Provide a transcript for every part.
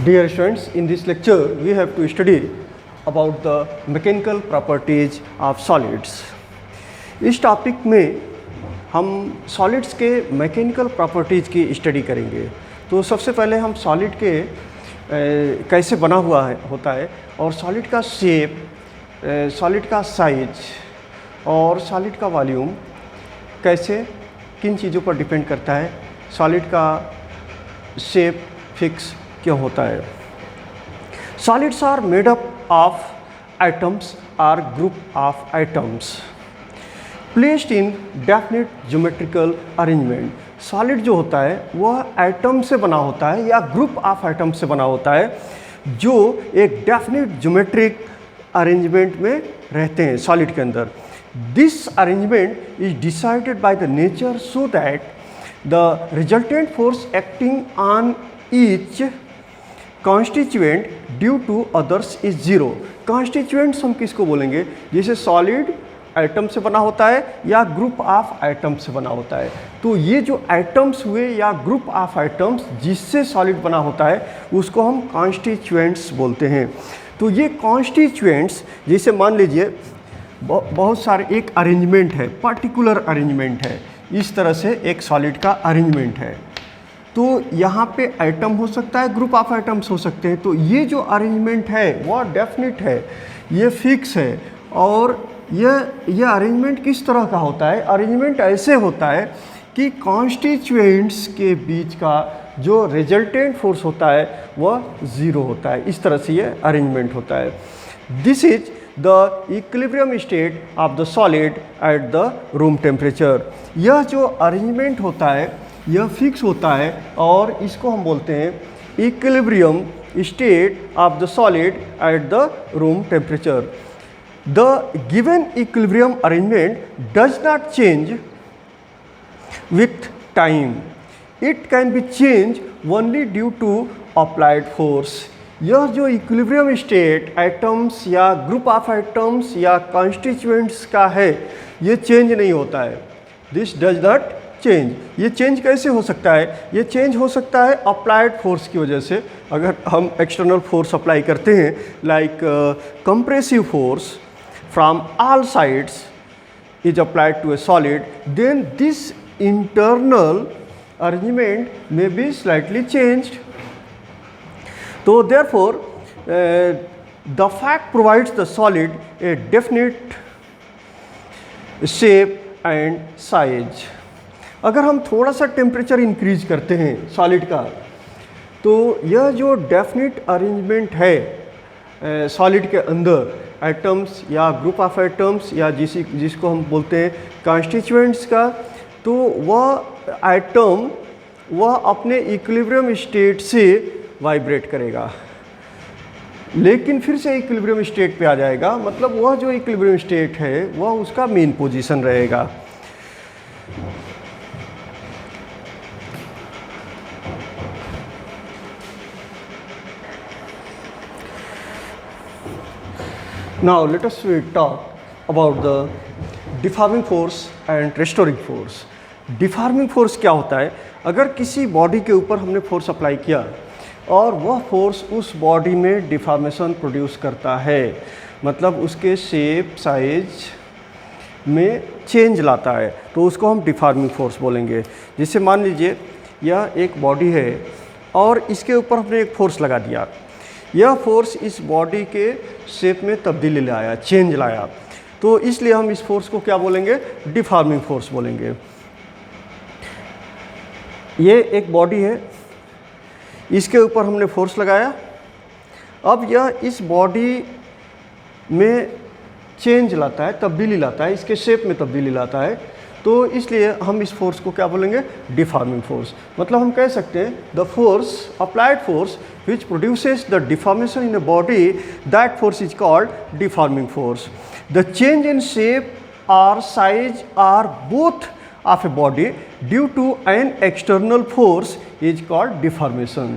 Dear students, in this lecture we have to study about the mechanical properties of solids. इस topic में हम solids के mechanical properties की study करेंगे। तो सबसे पहले हम सॉलिड के कैसे बना हुआ होता है और सॉलिड का शेप, सॉलिड का साइज और सॉलिड का वॉल्यूम कैसे किन चीज़ों पर डिपेंड करता है, सॉलिड का शेप फिक्स क्यों होता है। Solids are made up of atoms are group of atoms placed in definite geometrical arrangement. Solid जो होता है वह एटम से बना होता है या ग्रुप ऑफ एटम से बना होता है जो एक डेफिनेट ज्योमेट्रिक अरेंजमेंट में रहते हैं सॉलिड के अंदर। This arrangement is decided by the nature so that the resultant force acting on each constituent due to others is zero. Constituents हम किसको बोलेंगे? जैसे सॉलिड एटम से बना होता है या ग्रुप ऑफ एटम से बना होता है। तो ये जो एटम्स हुए या ग्रुप ऑफ एटम्स जिससे सॉलिड बना होता है उसको हम कॉन्स्टिट्यूएंट्स बोलते हैं। तो ये कॉन्स्टिट्यूएंट्स जैसे मान लीजिए बहुत सारे एक अरेंजमेंट है, पर्टिकुलर अरेंजमेंट है, इस तरह से एक सॉलिड का अरेंजमेंट है। तो यहाँ पे एटम हो सकता है, ग्रुप ऑफ एटम्स हो सकते हैं। तो ये जो अरेंजमेंट है वह डेफिनेट है, ये फिक्स है। और ये अरेंजमेंट किस तरह का होता है? अरेंजमेंट ऐसे होता है कि कॉन्स्टिट्यूएंट्स के बीच का जो रिजल्टेंट फोर्स होता है वह ज़ीरो होता है। इस तरह से ये अरेंजमेंट होता है। This is the equilibrium state of the solid at the room temperature. यह जो अरेंजमेंट होता है यह फिक्स होता है और इसको हम बोलते हैं equilibrium state of the solid at the room temperature. The given equilibrium arrangement does not change with time, it can be change only due to applied force. यह जो इक्विलिब्रियम स्टेट एटम्स या ग्रुप ऑफ एटम्स या constituents का है ये change नहीं होता है। This does not change. ये चेंज कैसे हो सकता है? ये चेंज हो सकता है अप्लाइड फोर्स की वजह से। अगर हम एक्सटर्नल फोर्स अप्लाई करते हैं like compressive force from all sides is applied to a solid, then this internal arrangement may be slightly changed. तो therefore the fact provides the solid a definite shape and size. अगर हम थोड़ा सा temperature increase करते हैं solid का तो यह जो डेफिनेट अरेंजमेंट है सॉलिड के अंदर एटम्स या ग्रुप ऑफ एटम्स या जिसको हम बोलते हैं कॉन्स्टिट्यूएंट्स का, तो वह एटम वह अपने इक्विलिब्रियम स्टेट से वाइब्रेट करेगा लेकिन फिर से इक्विलिब्रियम स्टेट पे आ जाएगा। मतलब वह जो इक्विलिब्रियम स्टेट है वह उसका मेन पोजीशन रहेगा। Now let us talk about the deforming force and restoring force. Deforming force क्या होता है? अगर किसी बॉडी के ऊपर हमने फोर्स अप्लाई किया और वह फोर्स उस बॉडी में डिफॉर्मेशन प्रोड्यूस करता है, मतलब उसके शेप साइज में चेंज लाता है, तो उसको हम डिफॉर्मिंग फोर्स बोलेंगे। जैसे मान लीजिए यह एक बॉडी है और इसके ऊपर हमने एक फोर्स लगा दिया, यह फोर्स इस बॉडी के शेप में तब्दीली लाया, चेंज लाया, तो इसलिए हम इस फोर्स को क्या बोलेंगे? डिफॉर्मिंग फोर्स बोलेंगे। ये एक बॉडी है, इसके ऊपर हमने फोर्स लगाया, अब यह इस बॉडी में चेंज लाता है, तब्दीली लाता है, इसके शेप में तब्दीली लाता है, तो इसलिए हम इस फोर्स को क्या बोलेंगे? Deforming force. मतलब हम कह सकते हैं the force, applied force which produces the deformation in a body, that force is called deforming force. The change in shape or size or both of a body due to an external force is called deformation.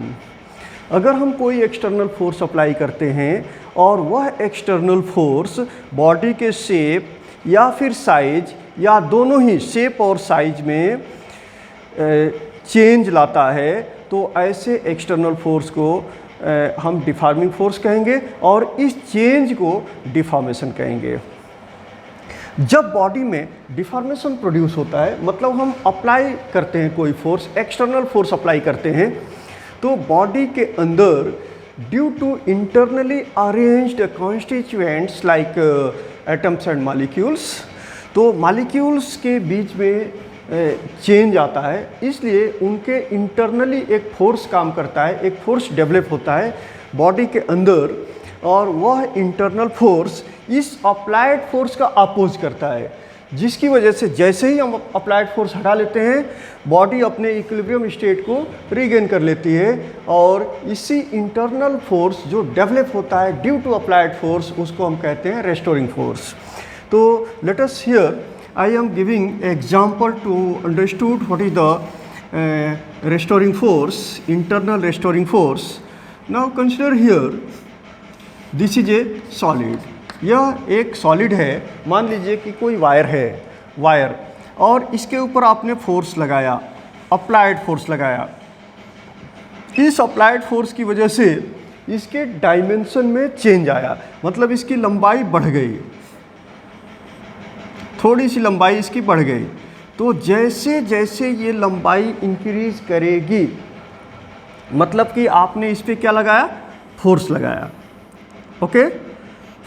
अगर हम कोई external force apply करते हैं और वह external force body के shape या फिर साइज या दोनों ही शेप और साइज में चेंज लाता है, तो ऐसे एक्सटर्नल फोर्स को हम डिफॉर्मिंग फोर्स कहेंगे और इस चेंज को डिफॉर्मेशन कहेंगे। जब बॉडी में डिफॉर्मेशन प्रोड्यूस होता है, मतलब हम अप्लाई करते हैं कोई फोर्स, एक्सटर्नल फोर्स अप्लाई करते हैं, तो बॉडी के अंदर due to internally arranged constituents like atoms and molecules, तो मॉलिक्यूल्स के बीच में चेंज आता है, इसलिए उनके इंटरनली एक फोर्स काम करता है, एक फोर्स डेवलप होता है बॉडी के अंदर, और वह इंटरनल फोर्स इस अप्लाइड फोर्स का अपोज करता है, जिसकी वजह से जैसे ही हम अप्लाइड फोर्स हटा लेते हैं, बॉडी अपने इक्विलिब्रियम स्टेट को रीगेन कर लेती है, और इसी इंटरनल फोर्स जो डेवलप होता है ड्यू टू अप्लाइड फोर्स, उसको हम कहते हैं रेस्टोरिंग फोर्स। तो let us here I am giving example to understood what is the restoring force, internal restoring force. Now consider here, this is a solid. यह एक solid है, मान लीजिए कि कोई वायर है, वायर, और इसके ऊपर आपने फोर्स लगाया, अप्लाइड फोर्स लगाया। इस अप्लाइड फोर्स की वजह से इसके डायमेंशन में चेंज आया, मतलब इसकी लंबाई बढ़ गई, थोड़ी सी लंबाई इसकी बढ़ गई। तो जैसे जैसे ये लंबाई इंक्रीज करेगी, मतलब कि आपने इस पर क्या लगाया, फोर्स लगाया, ओके,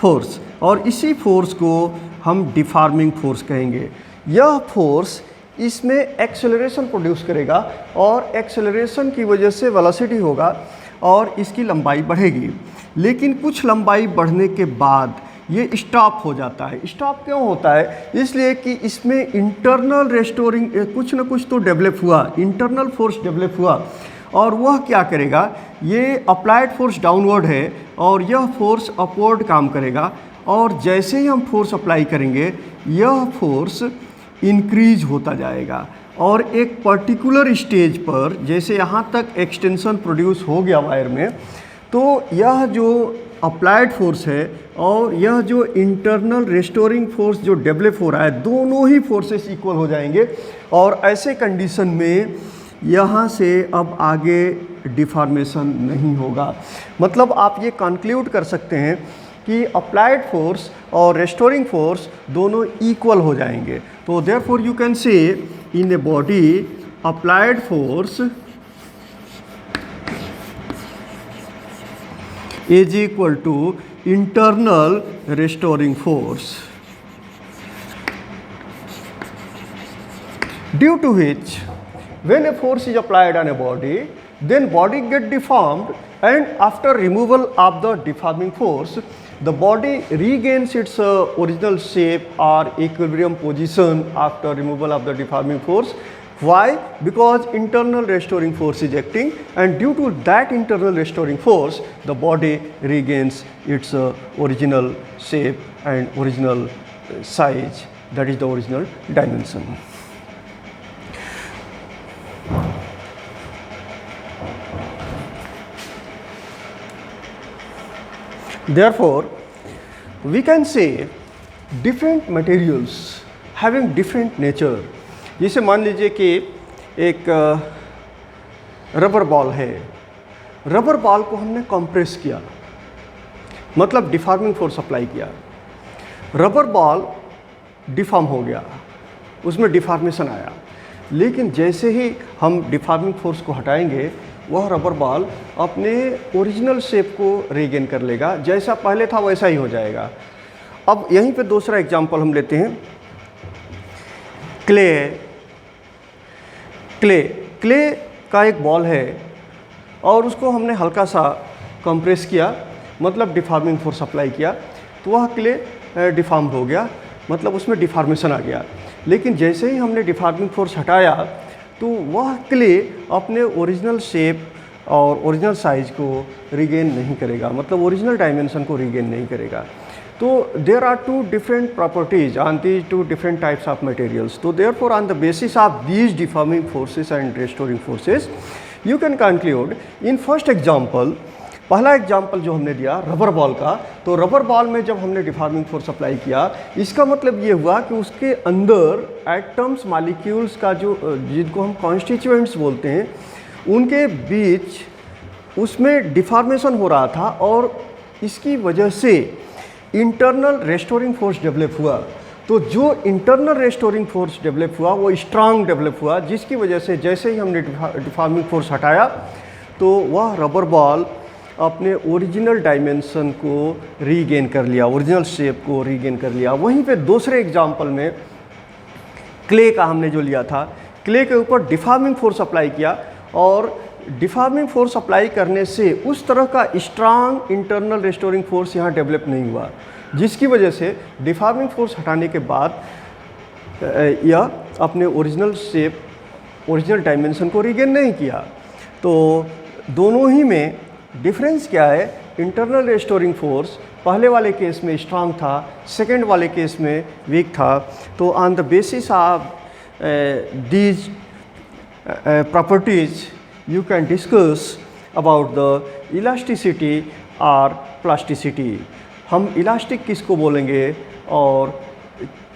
फोर्स, और इसी फोर्स को हम डिफॉर्मिंग फोर्स कहेंगे। यह फोर्स इसमें एक्सेलरेशन प्रोड्यूस करेगा, और एक्सेलरेशन की वजह से वेलोसिटी होगा और इसकी लंबाई बढ़ेगी। लेकिन कुछ लंबाई बढ़ने के बाद ये स्टॉप हो जाता है। स्टॉप क्यों होता है? इसलिए कि इसमें इंटरनल रेस्टोरिंग कुछ ना कुछ तो डेवलप हुआ, इंटरनल फोर्स डेवलप हुआ, और वह क्या करेगा, ये अप्लाइड फोर्स डाउनवर्ड है और यह फोर्स अपवर्ड काम करेगा, और जैसे ही हम फोर्स अप्लाई करेंगे यह फोर्स इंक्रीज होता जाएगा, और एक पर्टिकुलर स्टेज पर, जैसे यहाँ तक एक्सटेंशन प्रोड्यूस हो गया वायर में, तो यह जो अप्लाइड फोर्स है और यह जो इंटरनल रेस्टोरिंग फोर्स जो डेवलप हो रहा है, दोनों ही फोर्सेस इक्वल हो जाएंगे, और ऐसे कंडीशन में यहाँ से अब आगे डिफॉर्मेशन नहीं होगा। मतलब आप ये कंक्लूड कर सकते हैं कि अप्लाइड फोर्स और रेस्टोरिंग फोर्स दोनों इक्वल हो जाएंगे। तो therefore you can say in a body applied force is equal to internal restoring force, due to which when a force is applied on a body, then body get deformed, and after removal of the deforming force, the body regains its original shape or equilibrium position after removal of the deforming force. Why? Because internal restoring force is acting, and due to that internal restoring force, the body regains its original shape and original size, that is the original dimension. Therefore, we can say different materials having different nature. जैसे मान लीजिए कि एक rubber ball है, rubber ball को हमने compress किया, मतलब डिफॉर्मिंग फोर्स अप्लाई किया, रबर बॉल डिफॉर्म हो गया, उसमें डिफॉर्मेशन आया, लेकिन जैसे ही हम डिफॉर्मिंग फोर्स को हटाएंगे, वह रबर बॉल अपने ओरिजिनल शेप को रीगेन कर लेगा, जैसा पहले था वैसा ही हो जाएगा। अब यहीं पे दूसरा एग्जांपल हम लेते हैं, क्ले का एक बॉल है और उसको हमने हल्का सा कंप्रेस किया, मतलब डिफॉर्मिंग फोर्स अप्लाई किया, तो वह क्ले डिफॉर्म हो गया, मतलब उसमें डिफॉर्मेशन आ गया। लेकिन जैसे ही हमने डिफॉर्मिंग फोर्स हटाया, तो वह क्ले अपने ओरिजिनल शेप और ओरिजिनल साइज को रीगेन नहीं करेगा, मतलब ओरिजिनल डायमेंशन को रीगेन नहीं करेगा। तो there are two different properties on these two different types of materials. So therefore on the basis of these deforming forces and restoring forces, you can conclude in first example, पहला example जो हमने दिया rubber ball का, तो rubber ball में जब हमने deforming force apply किया, इसका मतलब ये हुआ कि उसके अंदर एटम्स मॉलिक्यूल्स का जो जिनको हम कॉन्स्टिट्यूएंट्स बोलते हैं, उनके बीच उसमें डिफॉर्मेशन हो रहा था और इसकी वजह से इंटरनल रेस्टोरिंग फोर्स डेवलप हुआ। तो जो इंटरनल रेस्टोरिंग फोर्स डेवलप हुआ वो स्ट्रांग डेवलप हुआ, जिसकी वजह से जैसे ही हमने डिफॉर्मिंग फोर्स हटाया तो वह रबर बॉल अपने ओरिजिनल डायमेंशन को रीगेन कर लिया, ओरिजिनल शेप को रीगेन कर लिया। वहीं पे दूसरे एग्जाम्पल में क्ले का हमने जो लिया था, क्ले के ऊपर डिफॉर्मिंग फोर्स अप्लाई किया और डिफॉर्मिंग फोर्स अप्लाई करने से उस तरह का स्ट्रांग इंटरनल रेस्टोरिंग फोर्स यहाँ डेवलप नहीं हुआ, जिसकी वजह से डिफॉर्मिंग फोर्स हटाने के बाद यह अपने ओरिजिनल शेप, ओरिजिनल डायमेंशन को रीगेन नहीं किया। तो दोनों ही में डिफरेंस क्या है? इंटरनल रेस्टोरिंग फोर्स पहले वाले केस में स्ट्रांग था, सेकेंड वाले केस में वीक था। तो on the basis of these properties you can discuss about the elasticity or plasticity। हम इलास्टिक किसको बोलेंगे और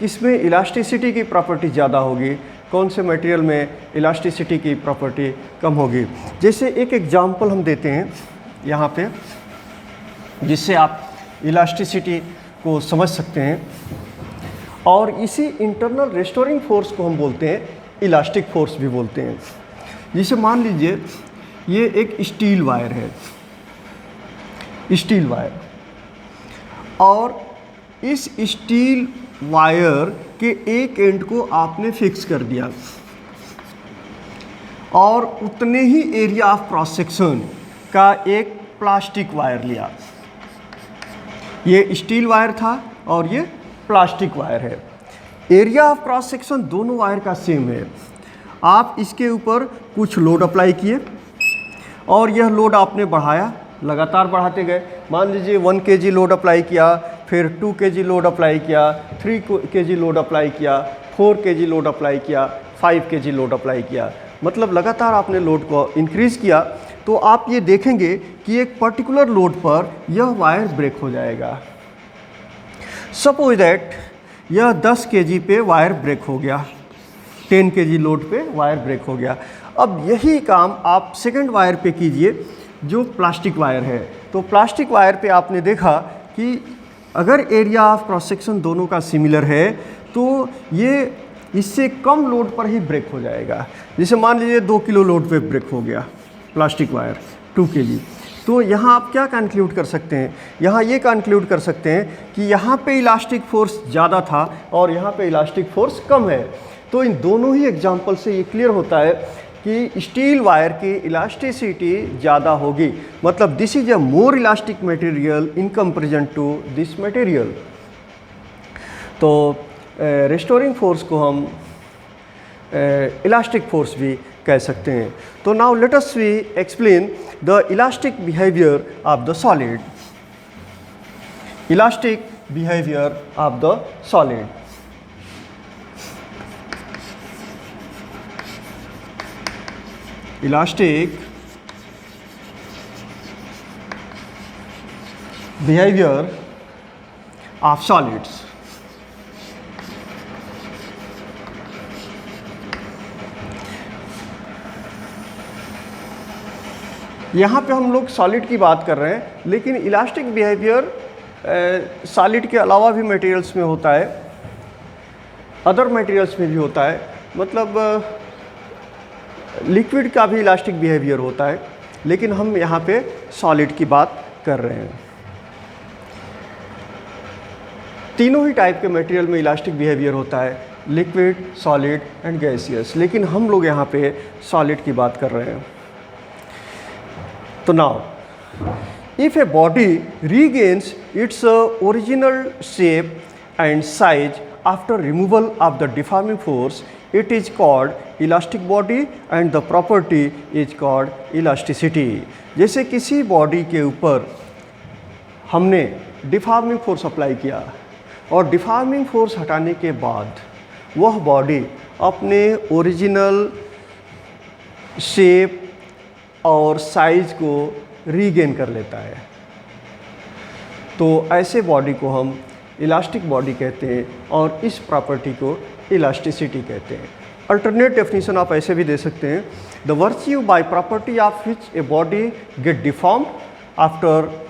किस में इलास्टिसिटी की प्रॉपर्टी ज़्यादा होगी, कौन से मटेरियल में इलास्टिसिटी की प्रॉपर्टी कम होगी। जैसे एक एग्जांपल हम देते हैं यहाँ पे, जिससे आप इलास्टिसिटी को समझ सकते हैं। और इसी इंटरनल रेस्टोरिंग फोर्स को हम बोलते हैं इलास्टिक फोर्स भी बोलते हैं। जिसे मान लीजिए ये एक स्टील वायर है, स्टील वायर, और इस स्टील वायर के एक एंड को आपने फिक्स कर दिया और उतने ही एरिया ऑफ क्रॉस सेक्शन का एक प्लास्टिक वायर लिया। ये स्टील वायर था और ये प्लास्टिक वायर है। एरिया ऑफ क्रॉस सेक्शन दोनों वायर का सेम है। आप इसके ऊपर कुछ लोड अप्लाई किए और यह लोड आपने बढ़ाया, लगातार बढ़ाते गए। मान लीजिए 1 kg लोड अप्लाई किया, फिर 2 kg लोड अप्लाई किया, 3 kg लोड अप्लाई किया, 4 kg लोड अप्लाई किया, 5 kg लोड अप्लाई किया। मतलब लगातार आपने लोड को इंक्रीज़ किया। तो आप ये देखेंगे कि एक पर्टिकुलर लोड पर यह वायर ब्रेक हो जाएगा। सपोज दैट यह 10 kg पे वायर ब्रेक हो गया, 10 kg लोड पे वायर ब्रेक हो गया। अब यही काम आप सेकंड वायर पे कीजिए जो प्लास्टिक वायर है। तो प्लास्टिक वायर पे आपने देखा कि अगर एरिया ऑफ क्रॉस सेक्शन दोनों का सिमिलर है तो ये इससे कम लोड पर ही ब्रेक हो जाएगा। जैसे मान लीजिए 2 किलो लोड पे ब्रेक हो गया प्लास्टिक वायर 2 kg। तो यहाँ आप क्या कंक्लूड कर सकते हैं? यहाँ ये कंक्लूड कर सकते हैं कि यहाँ पे इलास्टिक फोर्स ज़्यादा था और यहाँ पे इलास्टिक फोर्स कम है। तो इन दोनों ही एग्जाम्पल से ये क्लियर होता है कि स्टील वायर की इलास्टिसिटी ज़्यादा होगी। मतलब this is a more elastic material in comparison to this material. तो रेस्टोरिंग फोर्स को हम इलास्टिक फोर्स भी कह सकते हैं। तो now let us we explain the elastic behaviour of the solid. Elastic behaviour of the solid. Elastic behavior of solids। यहाँ पे हम लोग सॉलिड की बात कर रहे हैं, लेकिन इलास्टिक बिहेवियर सॉलिड के अलावा भी मटेरियल्स में होता है, अदर मटेरियल्स में भी होता है। मतलब लिक्विड का भी इलास्टिक बिहेवियर होता है, लेकिन हम यहाँ पे सॉलिड की बात कर रहे हैं। तीनों ही टाइप के मटेरियल में इलास्टिक बिहेवियर होता है, लिक्विड, सॉलिड एंड गैसियस, लेकिन हम लोग यहाँ पे सॉलिड की बात कर रहे हैं। तो now if a body regains its original shape and size after removal of the deforming force, it is called elastic body and the property is called elasticity। जैसे किसी बॉडी के ऊपर हमने डिफॉर्मिंग फोर्स अप्लाई किया और deforming force हटाने के बाद वह बॉडी अपने ओरिजिनल शेप और साइज को रीगेन कर लेता है, तो ऐसे बॉडी को हम इलास्टिक बॉडी कहते हैं और इस प्रॉपर्टी को इलास्टिसिटी कहते हैं। अल्टरनेट डेफिनेशन आप ऐसे भी दे सकते हैं, the virtue by property of which a body get deformed after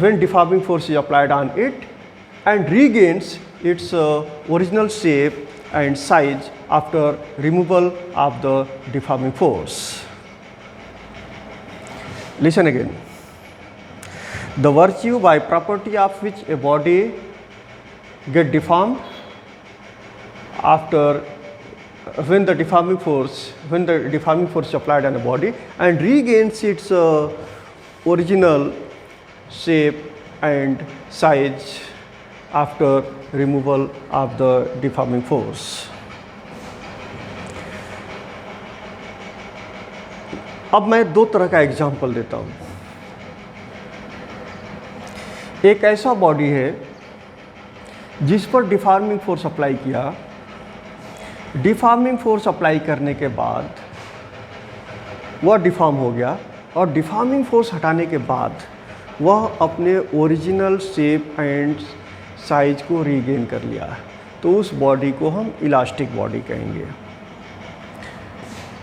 when deforming force is applied on it and regains its original shape and size after removal of the deforming force. Listen again. The virtue by property of which a body get deformed after when the deforming force is applied on a body and regains its original shape and size after removal of the deforming force. अब मैं दो तरह का example देता हूँ। एक ऐसा body है जिस पर डिफॉर्मिंग फोर्स अप्लाई किया, डिफॉर्मिंग फोर्स अप्लाई करने के बाद वह डिफॉर्म हो गया और डिफॉर्मिंग फोर्स हटाने के बाद वह अपने ओरिजिनल शेप एंड साइज को रीगेन कर लिया, तो उस बॉडी को हम इलास्टिक बॉडी कहेंगे।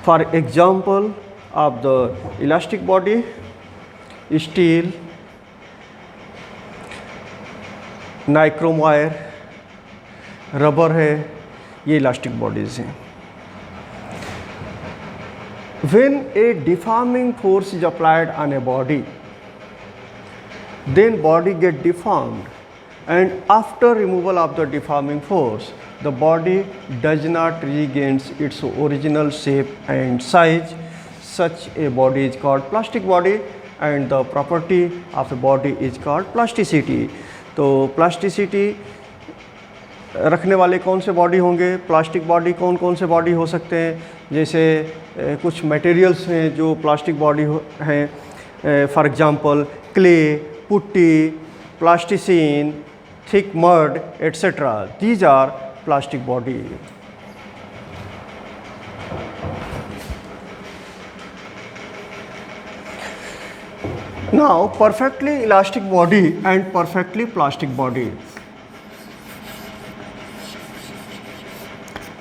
For example of the elastic body, steel, nichrome wire, rubber है, ये इलास्टिक बॉडीज़ हैं। When a deforming force is applied on a body, then body get deformed, and after removal of the deforming force the body does not regains its original shape and size. Such a body is called plastic body and the property of a body is called plasticity. तो plasticity रखने वाले कौन से body होंगे? Plastic body कौन कौन से body हो सकते हैं? जैसे कुछ मटेरियल्स हैं जो प्लास्टिक बॉडी हैं, for example clay, putty, plasticine, thick mud etcetera, these are plastic body. Now perfectly elastic body and perfectly plastic body.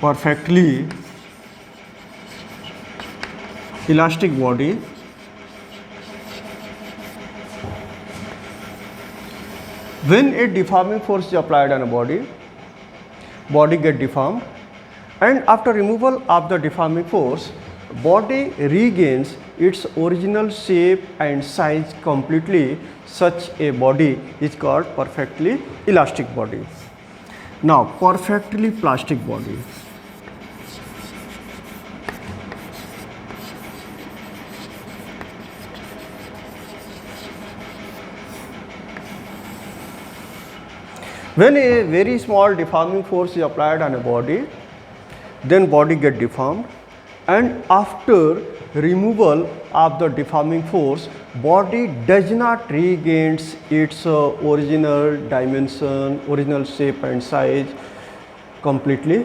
Perfectly elastic body when a deforming force is applied on a body, body get deformed, and after removal of the deforming force body regains its original shape and size completely. Such a body is called perfectly elastic body. Now perfectly plastic body. When a very small deforming force is applied on a body, then body get deformed, and after removal of the deforming force body does not regains its original dimension, original shape and size completely.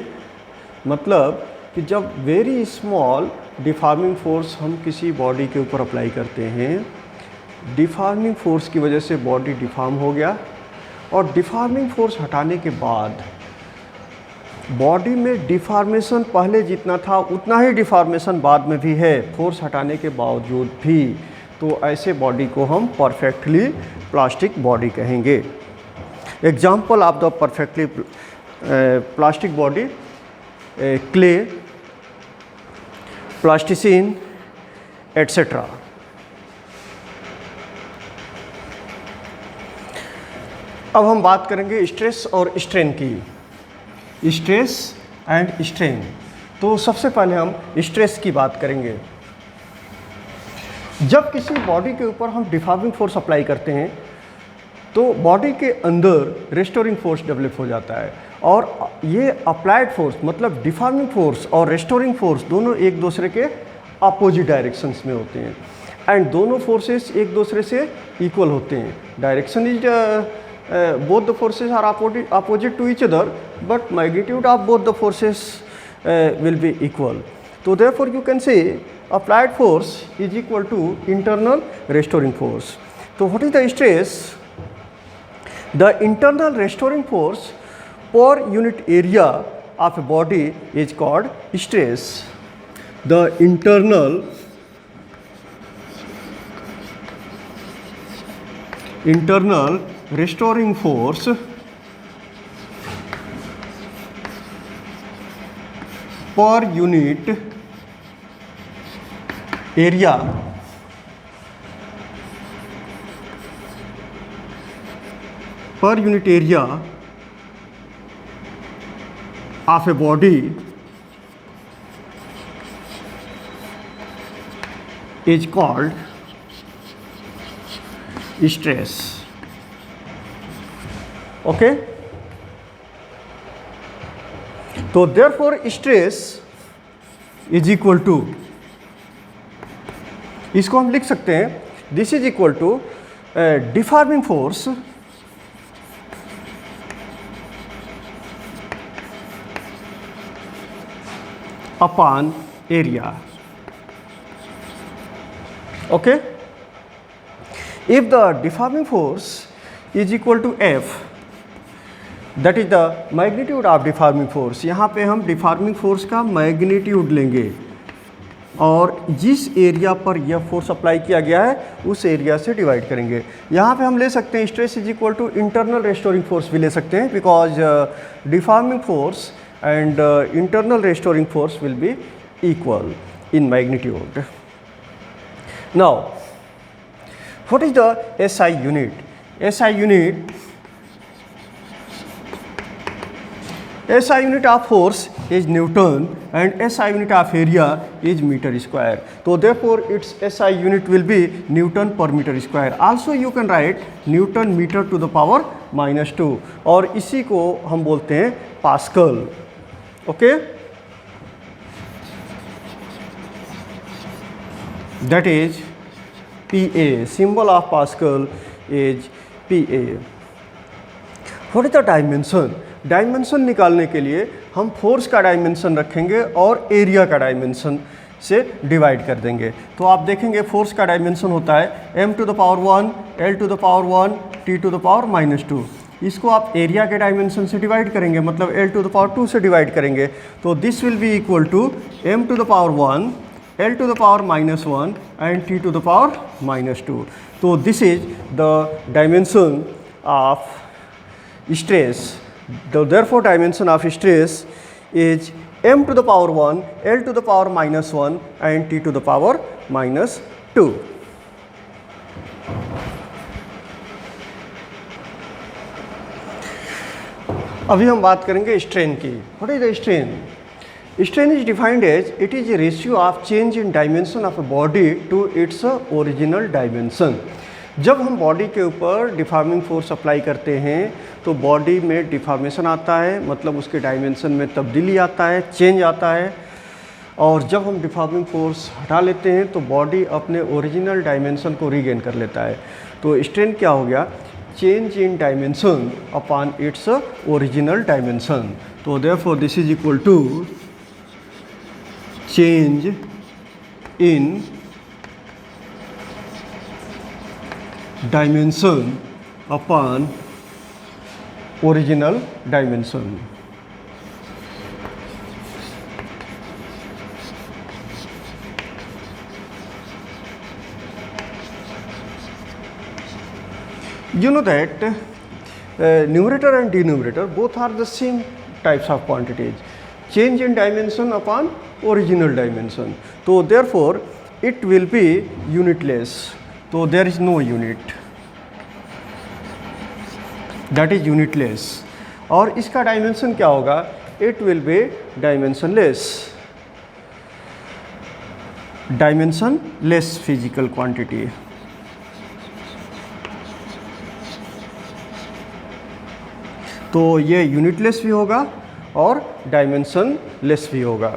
मतलब कि जब very small deforming force हम किसी body के ऊपर apply करते हैं, deforming force की वजह से बॉडी डिफॉर्म हो गया और डिफॉर्मिंग फोर्स हटाने के बाद बॉडी में डिफॉर्मेशन पहले जितना था उतना ही डिफॉर्मेशन बाद में भी है, फोर्स हटाने के बावजूद भी। तो ऐसे बॉडी को हम परफेक्टली प्लास्टिक बॉडी कहेंगे। Example of the perfectly plastic body, clay, plasticine etcetera. अब हम बात करेंगे स्ट्रेस और स्ट्रेन की, स्ट्रेस एंड स्ट्रेन। तो सबसे पहले हम स्ट्रेस की बात करेंगे। जब किसी बॉडी के ऊपर हम डिफॉर्मिंग फोर्स अप्लाई करते हैं तो बॉडी के अंदर रेस्टोरिंग फोर्स डेवलप हो जाता है, और ये अप्लाइड फोर्स मतलब डिफॉर्मिंग फोर्स और रेस्टोरिंग फोर्स दोनों एक दूसरे के अपोजिट डायरेक्शंस में होते हैं, एंड दोनों फोर्सेस एक दूसरे से इक्वल होते हैं। Direction is both the forces are opposite to each other, but magnitude of both the forces will be equal. So therefore you can say applied force is equal to internal restoring force. So what is the stress? The internal restoring force per unit area of a body is called stress. The internal restoring force per unit area of a body is called stress. Okay? तो therefore stress is equal to, इसको हम लिख सकते हैं, this is equal to deforming force upon area. Okay? If the deforming force is equal to F, that is the magnitude of deforming force, यहाँ पे हम deforming force का magnitude लेंगे और जिस एरिया पर यह फोर्स अप्लाई किया गया है उस एरिया से डिवाइड करेंगे. यहाँ पे हम ले सकते हैं stress is equal to internal restoring force भी ले सकते हैं, because deforming force and internal restoring force will be equal in magnitude. Now, what is the SI unit? SI unit of force is Newton and SI unit of area is meter square. So therefore its SI unit will be Newton per meter square. Also you can write Newton meter to the power -2 और इसी को हम बोलते हैं pascal. Okay, that is PA. Symbol of Pascal is PA. What is the dimension? Dimension निकालने के लिए हम फोर्स का डायमेंशन रखेंगे और एरिया का डायमेंशन से डिवाइड कर देंगे. तो आप देखेंगे फोर्स का डायमेंशन होता है m to the power 1, l to the power 1, t to the power -2. इसको आप एरिया के डायमेंशन से डिवाइड करेंगे, मतलब l टू द पावर 2 से डिवाइड करेंगे. तो this will be equal to m to the power 1, l to the power -1 and t to the power -2. तो this is the dimension of stress. Therefore dimension of stress is m to the power 1, l to the power -1 and t to the power -2. अभी हम बात करेंगे strain की. What is the strain? Strain is defined as it is a ratio of change in dimension of a body to its original dimension. जब हम body के ऊपर deforming force apply करते हैं तो बॉडी में डिफॉर्मेशन आता है, मतलब उसके डायमेंशन में तब्दीली आता है, चेंज आता है. और जब हम डिफॉर्मिंग फोर्स हटा लेते हैं तो बॉडी अपने ओरिजिनल डायमेंशन को रीगेन कर लेता है. तो स्ट्रेन क्या हो गया? Change in dimension upon its original dimension. तो therefore this is equal to change in dimension upon original dimension. You know that numerator and denominator both are the same types of quantities. Change in dimension upon original dimension. So therefore it will be unitless. So there is no unit. That is unitless. और इसका dimension क्या होगा? It will be dimensionless. Dimensionless physical quantity. तो ये unitless भी होगा और dimension less भी होगा.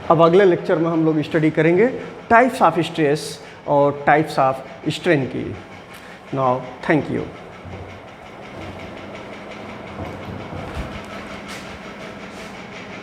अब अगले लेक्चर में हम लोग स्टडी करेंगे टाइप्स ऑफ स्ट्रेस और टाइप्स ऑफ स्ट्रेन की. Now thank you.